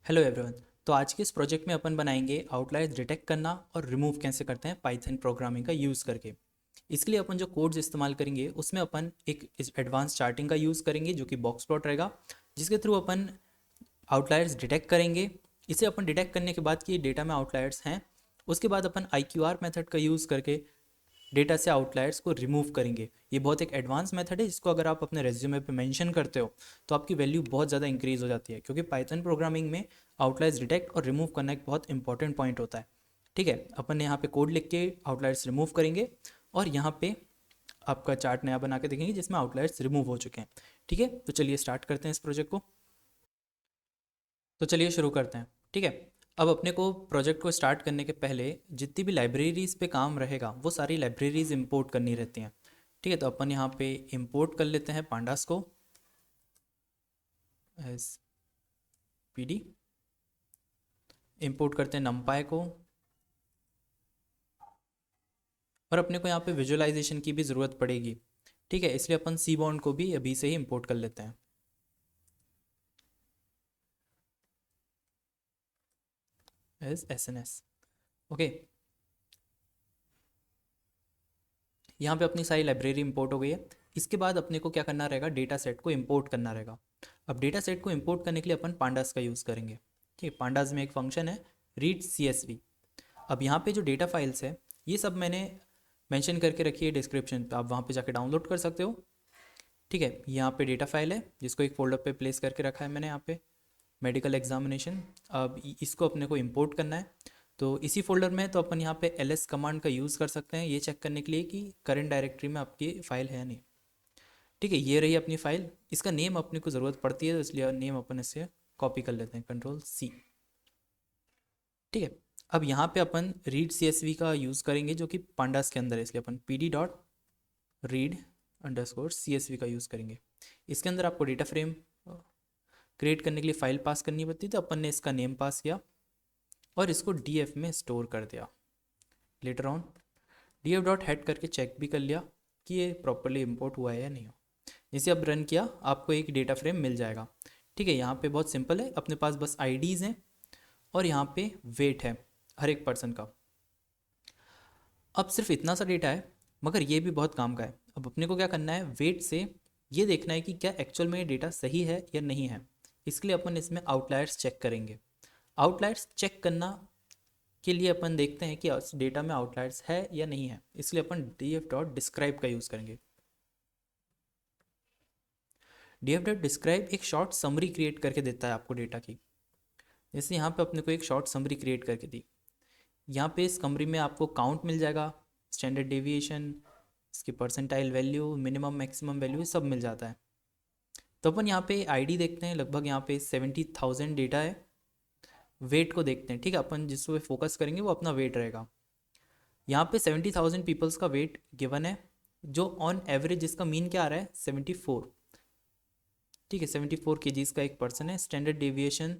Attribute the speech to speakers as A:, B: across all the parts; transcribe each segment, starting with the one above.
A: Hello everyone. तो आज के इस प्रोजेक्ट में अपन बनाएंगे आउटलायर्स डिटेक्ट करना और रिमूव कैसे करते हैं पाइथन प्रोग्रामिंग का यूज़ करके। इसके लिए अपन जो कोड्स इस्तेमाल करेंगे उसमें अपन एक इस एडवांस चार्टिंग का यूज़ करेंगे जो कि बॉक्स प्लॉट रहेगा, जिसके थ्रू अपन आउटलायर्स डिटेक्ट करेंगे। इसे अपन डिटेक्ट करने के बाद कि डेटा में आउटलायर्स हैं, उसके बाद अपन IQR मेथड का यूज़ करके डेटा से आउटलायर्स को रिमूव करेंगे। ये बहुत एक एडवांस मेथड है जिसको अगर आप अपने रेज्यूमे पे मेंशन करते हो तो आपकी वैल्यू बहुत ज़्यादा इंक्रीज़ हो जाती है, क्योंकि पाइथन प्रोग्रामिंग में आउटलायर्स डिटेक्ट और रिमूव करना एक बहुत इंपॉर्टेंट पॉइंट होता है। ठीक है, अपन यहाँ पे कोड लिख के आउटलायर्स रिमूव करेंगे और यहाँ पे आपका चार्ट नया बना के देखेंगे जिसमें आउटलायर्स रिमूव हो चुके हैं। ठीक है, तो चलिए स्टार्ट करते हैं इस प्रोजेक्ट को। तो चलिए शुरू करते हैं। ठीक है, अब अपने को प्रोजेक्ट को स्टार्ट करने के पहले जितनी भी लाइब्रेरीज पे काम रहेगा वो सारी लाइब्रेरीज इंपोर्ट करनी रहती हैं। ठीक है, तो अपन यहाँ पे इंपोर्ट कर लेते हैं पांडास को एस PD, इंपोर्ट करते हैं नमपाई को, और अपने को यहाँ पे विजुअलाइजेशन की भी ज़रूरत पड़ेगी। ठीक है, इसलिए अपन सी बॉन्ड को भी अभी से ही इंपोर्ट कर लेते हैं एस SNS। ओके, यहाँ पे अपनी सारी लाइब्रेरी इंपोर्ट हो गई है। इसके बाद अपने को क्या करना रहेगा, डेटा सेट को इंपोर्ट करना रहेगा। अब डेटा सेट को इंपोर्ट करने के लिए अपन पांडास का यूज़ करेंगे। ठीक है, पांडास में एक फंक्शन है रीड CSV। अब यहाँ पे जो डेटा फाइल्स है ये सब मैंने मेंशन करके रखी है डिस्क्रिप्शन पे, आप वहाँ पे जाके डाउनलोड कर सकते हो। ठीक है, यहाँ पे डेटा फाइल है जिसको एक फोल्डर पे प्लेस करके रखा है मैंने यहाँ पे, मेडिकल एग्जामिनेशन। अब इसको अपने को इंपोर्ट करना है, तो इसी फोल्डर में तो अपन यहाँ पे LS कमांड का यूज़ कर सकते हैं ये चेक करने के लिए कि करंट डायरेक्टरी में आपकी फ़ाइल है नहीं। ठीक है, ये रही अपनी फ़ाइल। इसका नेम अपने को ज़रूरत पड़ती है तो इसलिए नेम अपन इससे कॉपी कर लेते हैं, Ctrl+C। ठीक है, अब यहाँ पे अपन रीड CSV का यूज़ करेंगे जो कि पांडास के अंदर है, इसलिए अपन PD.read_CSV का यूज़ करेंगे। इसके अंदर आपको डेटा फ्रेम क्रिएट करने के लिए फ़ाइल पास करनी पड़ती है, तो अपन ने इसका नेम पास किया और इसको DF में स्टोर कर दिया। Later on DF dot head करके चेक भी कर लिया कि ये प्रॉपरली इंपोर्ट हुआ है या नहीं हो। जैसे अब रन किया आपको एक डेटा फ्रेम मिल जाएगा। ठीक है, यहाँ पे बहुत सिंपल है, अपने पास बस IDs हैं और यहाँ पे वेट है हर एक पर्सन का। अब सिर्फ इतना सा डेटा है मगर ये भी बहुत काम का है। अब अपने को क्या करना है, वेट से ये देखना है कि क्या एक्चुअल में ये डेटा सही है या नहीं है। इसके लिए अपन इसमें आउटलायर्स चेक करेंगे। आउटलायर्स चेक करना के लिए अपन देखते हैं कि उस डेटा में आउटलायर्स है या नहीं है, इसलिए अपन DF.describe का यूज़ करेंगे। DF.describe एक शॉर्ट समरी क्रिएट करके देता है आपको डेटा की। जैसे यहाँ पे अपने को एक शॉर्ट समरी क्रिएट करके दी, यहाँ पे इस समरी में आपको काउंट मिल जाएगा, स्टैंडर्ड डेविएशन, इसकी percentile value, minimum maximum value, सब मिल जाता है। तो अपन यहाँ पे ID देखते हैं, लगभग यहाँ पे 70,000 डेटा है। वेट को देखते हैं। ठीक है, अपन जिस पे फोकस करेंगे वो अपना वेट रहेगा। यहाँ पे 70,000 पीपल्स का वेट गिवन है, जो ऑन एवरेज जिसका मीन क्या आ रहा है 74। ठीक है, 74 kgs का एक पर्सन है। Standard deviation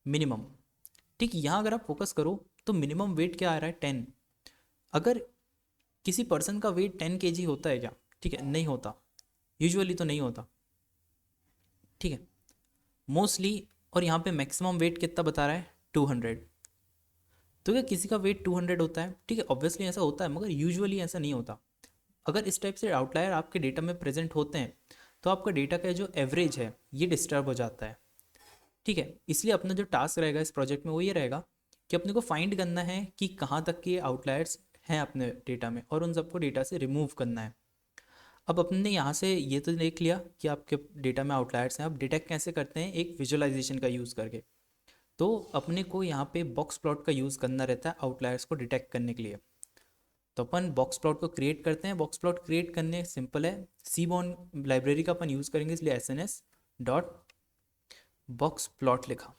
A: minimum. ठीक है, यहाँ अगर आप फोकस करो तो मिनिमम वेट क्या आ रहा है 10। अगर किसी पर्सन का वेट 10 kg होता है क्या? ठीक है, नहीं होता, यूजुअली तो नहीं होता। ठीक है, मोस्टली। और यहाँ पे मैक्सिमम वेट कितना बता रहा है 200। तो क्या किसी का वेट 200 होता है? ठीक है, ऑब्वियसली ऐसा होता है मगर यूजुअली ऐसा नहीं होता। अगर इस टाइप से आउटलायर आपके डेटा में प्रेजेंट होते हैं तो आपका डेटा का जो एवरेज है ये डिस्टर्ब हो जाता है। ठीक है, इसलिए अपना जो टास्क रहेगा इस प्रोजेक्ट में वो ये रहेगा कि अपने को फाइंड करना है कि कहाँ तक के आउटलायर्स हैं अपने डेटा में और उन सबको डेटा से रिमूव करना है। अब अपने ने यहाँ से ये तो देख लिया कि आपके डेटा में आउटलायर्स हैं। अब डिटेक्ट कैसे करते हैं, एक विजुअलाइजेशन का यूज़ करके। तो अपने को यहाँ पे बॉक्स प्लॉट का यूज़ करना रहता है आउटलायर्स को डिटेक्ट करने के लिए। तो अपन बॉक्स प्लॉट को क्रिएट करते हैं। बॉक्स प्लॉट क्रिएट करने सिंपल है, सी बॉन्ड लाइब्रेरी का अपन यूज़ करेंगे, इसलिए SNS डॉट बॉक्स प्लॉट लिखा।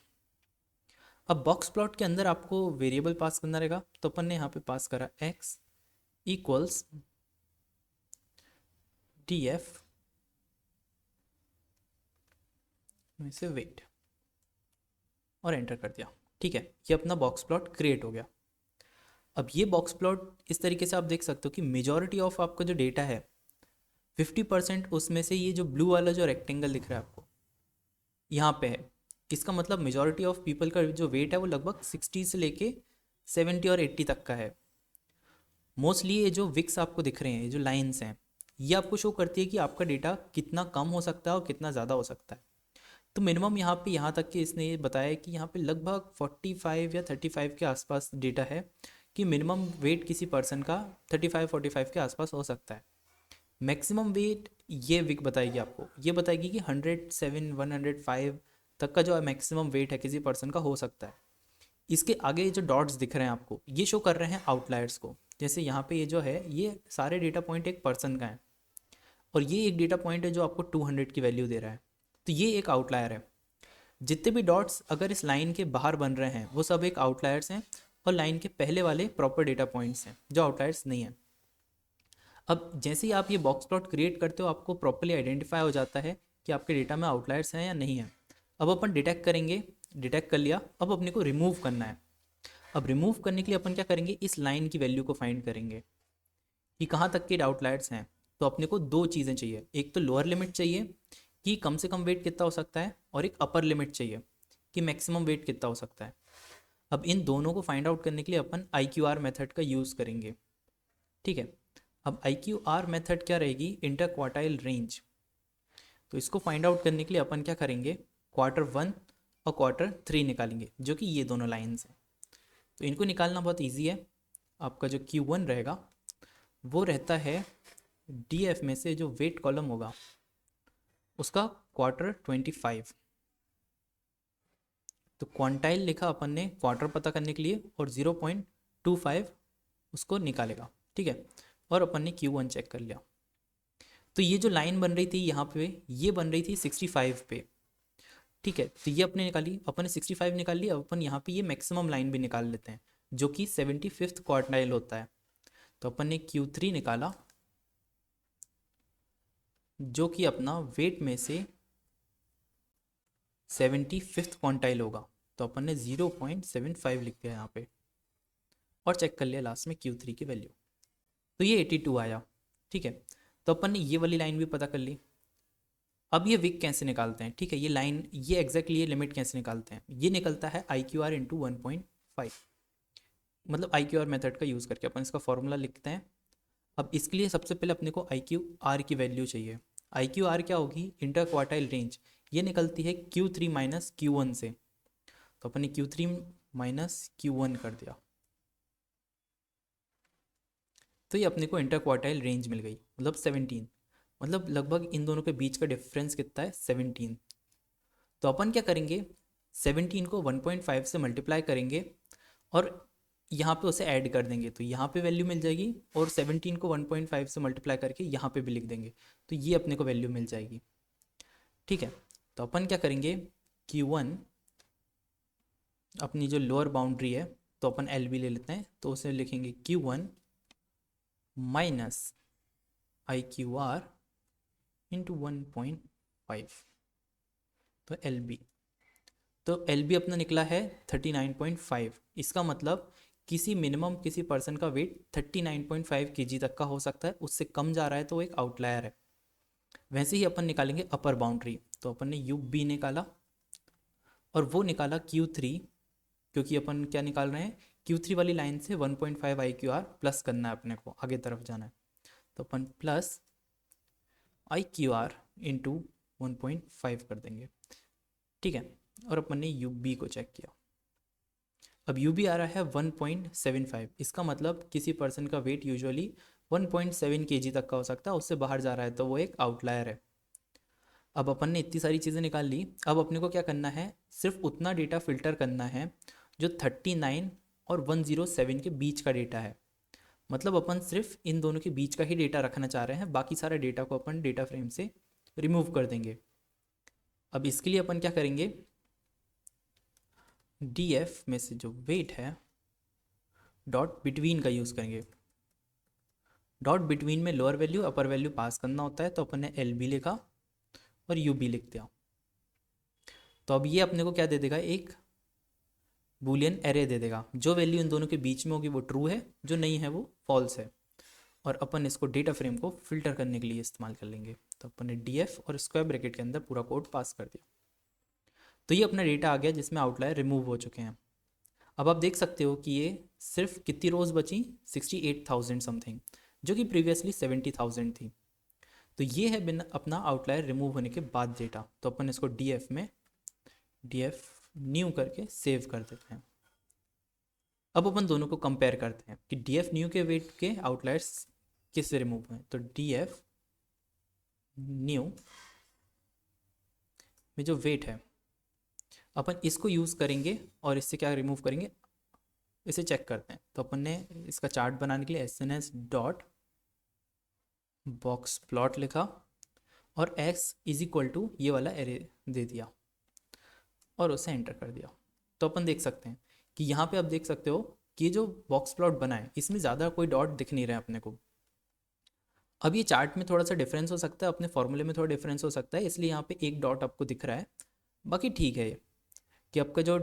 A: अब बॉक्स प्लॉट के अंदर आपको वेरिएबल पास करना रहेगा, तो अपन ने यहाँ पे पास करा x इक्वल्स DF में से वेट और एंटर कर दिया। ठीक है, ये अपना बॉक्स प्लॉट क्रिएट हो गया। अब ये बॉक्स प्लॉट इस तरीके से आप देख सकते हो कि मेजॉरिटी ऑफ आपका जो डेटा है 50% उसमें से ये जो ब्लू वाला जो रेक्टेंगल दिख रहा है आपको यहाँ पे है, इसका मतलब मेजॉरिटी ऑफ पीपल का जो वेट है वो लगभग 60 से लेके 70 और 80 तक का है। मोस्टली ये जो विक्स आपको दिख रहे हैं, ये जो लाइंस हैं, ये आपको शो करती है कि आपका डेटा कितना कम हो सकता है और कितना ज़्यादा हो सकता है। तो मिनिमम यहाँ पे यहाँ तक कि इसने ये बताया कि यहाँ पे लगभग 45 या 35 के आसपास डेटा है कि मिनिमम वेट किसी पर्सन का 35-45 के आसपास हो सकता है। मैक्सिमम वेट ये विक बताएगी आपको, ये बताएगी कि 107 105 तक का जो मैक्सिमम वेट है किसी पर्सन का हो सकता है। इसके आगे जो डॉट्स दिख रहे हैं आपको, ये शो कर रहे हैं आउटलायर्स को। जैसे यहाँ पे ये जो है, ये सारे डेटा पॉइंट एक पर्सन का है और ये एक डेटा पॉइंट है जो आपको 200 की वैल्यू दे रहा है, तो ये एक आउटलायर है। जितने भी डॉट्स अगर इस लाइन के बाहर बन रहे हैं वो सब एक आउटलायर्स हैं, और लाइन के पहले वाले प्रॉपर डेटा पॉइंट्स हैं जो आउटलायर्स नहीं हैं। अब जैसे ही आप ये बॉक्स प्लॉट क्रिएट करते हो, आपको प्रॉपर्ली आइडेंटिफाई हो जाता है कि आपके डेटा में आउटलायर्स हैं या नहीं है। अब अपन डिटेक्ट करेंगे, डिटेक्ट कर लिया, अब अपने को रिमूव करना है। अब रिमूव करने के लिए अपन क्या करेंगे, इस लाइन की वैल्यू को फाइंड करेंगे कि कहाँ तक के आउटलायर्स हैं। तो अपने को दो चीज़ें चाहिए, एक तो लोअर लिमिट चाहिए कि कम से कम वेट कितना हो सकता है, और एक अपर लिमिट चाहिए कि मैक्सिमम वेट कितना हो सकता है। अब इन दोनों को फाइंड आउट करने के लिए अपन IQR मेथड का यूज़ करेंगे। ठीक है, अब IQR मेथड क्या रहेगी, इंटर क्वार्टाइल रेंज। तो इसको फाइंड आउट करने के लिए अपन क्या करेंगे, Q1 और Q3 निकालेंगे, जो कि ये दोनों लाइन्स हैं। तो इनको निकालना बहुत ईजी है। आपका जो Q1 रहेगा वो रहता है DF में से जो वेट कॉलम होगा उसका Q25। तो क्वांटाइल लिखा अपन ने क्वार्टर पता करने के लिए, और 0.25 उसको निकालेगा। ठीक है, और अपन ने Q1 चेक कर लिया। तो ये जो लाइन बन रही थी यहाँ पे, ये बन रही थी 65 पे। ठीक है, तो ये अपने निकाली, अपन ने 65 निकाल लिया। अब अपन यहाँ पे ये मैक्सिमम लाइन भी निकाल लेते हैं जो कि 75th क्वार्टाइल होता है। तो अपन ने Q3 निकाला जो कि अपना वेट में से 75th क्वार्टाइल होगा। तो अपन ने 0.75 लिख दिया यहाँ पे और चेक कर लिया लास्ट में Q3 की वैल्यू, तो ये 82 आया। ठीक है, तो अपन ने ये वाली लाइन भी पता कर ली। अब ये विक कैसे निकालते हैं, ठीक है, ये लाइन, ये एग्जैक्टली ये लिमिट कैसे निकालते हैं, ये निकलता है IQR इंटू 1.5, मतलब IQR मेथड का यूज़ करके अपन इसका फॉर्मूला लिखते हैं। अब इसके लिए सबसे पहले अपने को IQR की वैल्यू चाहिए। IQR क्या होगी, इंटर क्वार्टाइल रेंज, ये निकलती है Q3 माइनस Q1 से। तो अपन ने Q3 माइनस Q1 कर दिया, तो ये अपने को इंटर क्वार्टाइल रेंज मिल गई, मतलब 17। मतलब लगभग इन दोनों के बीच का डिफरेंस कितना है, 17। तो अपन क्या करेंगे, 17 को 1.5 से मल्टीप्लाई करेंगे और यहाँ पे उसे ऐड कर देंगे, तो यहाँ पे वैल्यू मिल जाएगी, और 17 को 1.5 से मल्टीप्लाई करके यहाँ पे भी लिख देंगे, तो ये अपने को वैल्यू मिल जाएगी। ठीक है, तो अपन क्या करेंगे, Q1 अपनी जो लोअर बाउंड्री है, तो अपन LB ले लेते हैं, तो उसे लिखेंगे Q1 माइनस IQR इंटू 1.5, तो LB। तो LB अपना निकला है 39.5। इसका मतलब किसी मिनिमम किसी पर्सन का वेट 39.5 kg तक का हो सकता है, उससे कम जा रहा है तो वो एक आउटलायर है। वैसे ही अपन निकालेंगे अपर बाउंड्री, तो अपन ने UB निकाला और वो निकाला Q3, क्योंकि अपन क्या निकाल रहे हैं, Q3 वाली लाइन से 1.5 IQR प्लस करना है अपने को, आगे तरफ जाना है, तो अपन प्लस IQR इंटू 1.5 कर देंगे। ठीक है, और अपन ने UB को चेक किया। अब UB आ रहा है 1.75। इसका मतलब किसी पर्सन का वेट यूजुअली 1.7 kg तक का हो सकता है, उससे बाहर जा रहा है तो वो एक आउटलायर है। अब अपन ने इतनी सारी चीज़ें निकाल ली, अब अपने को क्या करना है, सिर्फ उतना डेटा फिल्टर करना है जो 39 और 107 के बीच का डेटा है। मतलब अपन सिर्फ इन दोनों के बीच का ही डेटा रखना चाह रहे हैं, बाकी सारे डेटा को अपन डेटा फ्रेम से रिमूव कर देंगे। अब इसके लिए अपन क्या करेंगे, DF में से जो वेट है डॉट बिटवीन का यूज़ करेंगे। डॉट बिटवीन में लोअर वैल्यू अपर वैल्यू पास करना होता है, तो अपन ने LB लिखा और UB लिख दिया। तो अब ये अपने को क्या दे देगा, एक बूलियन एरे दे देगा, जो वैल्यू इन दोनों के बीच में होगी वो ट्रू है, जो नहीं है वो फॉल्स है। और अपन इसको डेटा फ्रेम को फिल्टर करने के लिए इस्तेमाल कर लेंगे। तो अपन ने DF और स्क्वायर ब्रैकेट के अंदर पूरा कोड पास कर दिया। तो ये अपना डेटा आ गया जिसमें आउटलायर रिमूव हो चुके हैं। अब आप देख सकते हो कि ये सिर्फ कितनी रोज़ बची, 68,000 समथिंग, जो कि प्रीवियसली 70,000 थी। तो ये है बिना अपना आउटलायर रिमूव होने के बाद डेटा। तो अपन इसको डीएफ में डीएफ न्यू करके सेव कर देते हैं। अब अपन दोनों को कंपेयर करते हैं कि डीएफ न्यू के वेट के आउटलायर्स किससे रिमूव हुए। तो डीएफ न्यू में जो वेट है अपन इसको यूज़ करेंगे और इससे क्या रिमूव करेंगे, इसे चेक करते हैं। तो अपन ने इसका चार्ट बनाने के लिए SNS डॉट बॉक्स प्लॉट लिखा और x इज इक्वल टू ये वाला एरे दे दिया और उसे एंटर कर दिया। तो अपन देख सकते हैं कि यहाँ पे आप देख सकते हो कि जो बॉक्स प्लॉट बना है इसमें ज़्यादा कोई डॉट दिख नहीं रहा है अपने को। अब ये चार्ट में थोड़ा सा डिफरेंस हो सकता है, अपने फॉर्मूले में थोड़ा डिफरेंस हो सकता है, इसलिए यहाँ पे एक डॉट आपको दिख रहा है। बाकी ठीक है कि आपका जो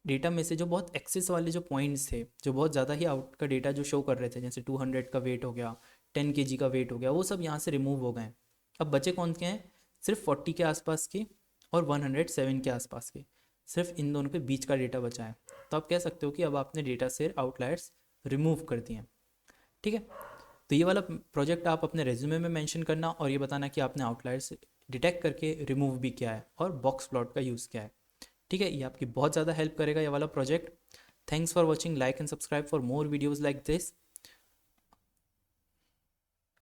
A: डेटा में से जो बहुत एक्सेस वाले जो पॉइंट्स थे, जो बहुत ज़्यादा ही आउट का डेटा जो शो कर रहे थे, जैसे 200 का वेट हो गया, 10 kg का वेट हो गया, वो सब यहाँ से रिमूव हो गए हैं। अब बचे कौन के हैं, सिर्फ 40 के आसपास के और 107 के आसपास के, सिर्फ इन दोनों के बीच का डेटा बचा है। तो आप कह सकते हो कि अब आपने डेटा से आउटलायर्स रिमूव कर दिए हैं। ठीक है, तो ये वाला प्रोजेक्ट आप अपने रेज्यूमे में मेंशन करना और ये बताना कि आपने आउटलायर्स डिटेक्ट करके रिमूव भी किया है और बॉक्स प्लॉट का यूज़ किया है। ठीक है, ये आपकी बहुत ज़्यादा हेल्प करेगा ये वाला project. Thanks for watching, like and subscribe for more videos like this.